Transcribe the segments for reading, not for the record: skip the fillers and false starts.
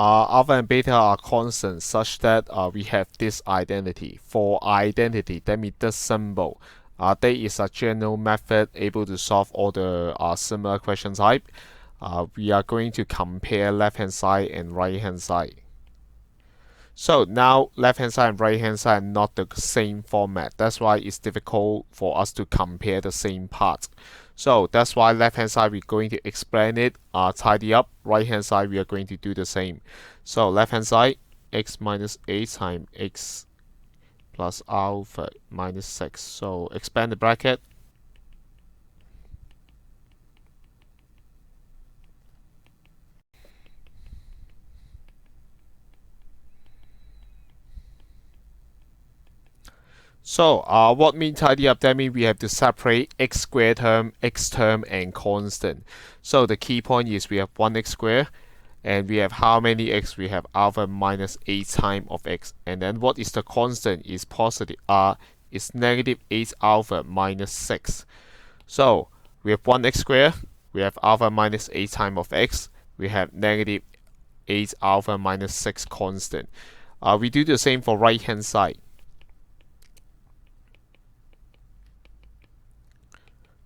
alpha and beta are constants such that we have this identity. For identity, that means the symbol. There is a general method able to solve all the similar question type. We are going to compare left hand side and right hand side. So now left hand side and right hand side are not the same format. That's why it's difficult for us to compare the same part. So that's why left hand side we're going to explain it, tidy up. Right hand side we are going to do the same. So left hand side, x minus 8 times x plus alpha minus 6. So expand the bracket. So what mean tidy up? That means we have to separate x squared term, x term, and constant. So the key point is we have 1x squared, and we have how many x? We have alpha minus 8 times of x. And then what is the constant? Is positive. Is negative 8 alpha minus 6. So we have 1x squared, we have alpha minus 8 times of x, we have negative 8 alpha minus 6 constant. We do the same for right hand side.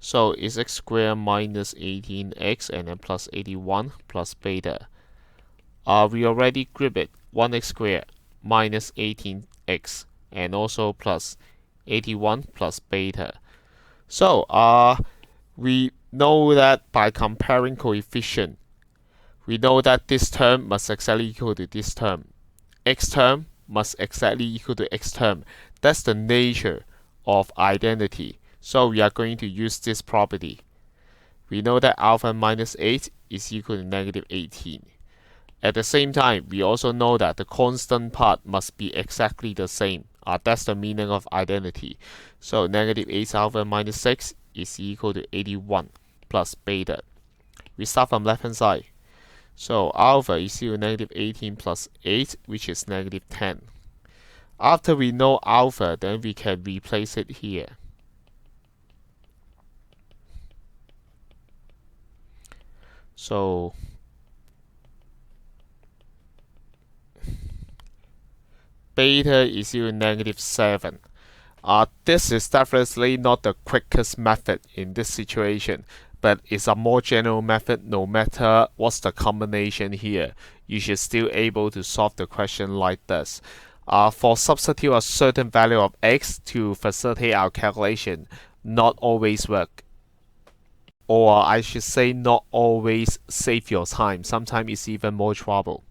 So it's x squared minus 18x and then plus 81 plus beta. We already group it 1x squared minus 18x and also plus 81 plus beta. So we know that by comparing coefficient, we know that this term must exactly equal to this term. X term must exactly equal to x term. That's the nature of identity. So we are going to use this property. We know that alpha minus 8 is equal to negative 18. At the same time, we also know that the constant part must be exactly the same. That's the meaning of identity. So negative 8 alpha minus 6 is equal to 81 plus beta. We start from left hand side. So alpha is equal to negative 18 plus 8, which is negative 10. After we know alpha, then we can replace it here. So beta is equal to negative 7. This is definitely not the quickest method in this situation, but it's a more general method. No matter what's the combination here, you should still able to solve the question like this. For substitute a certain value of x to facilitate our calculation, not always work. Or I should say not always save your time. Sometimes it's even more trouble.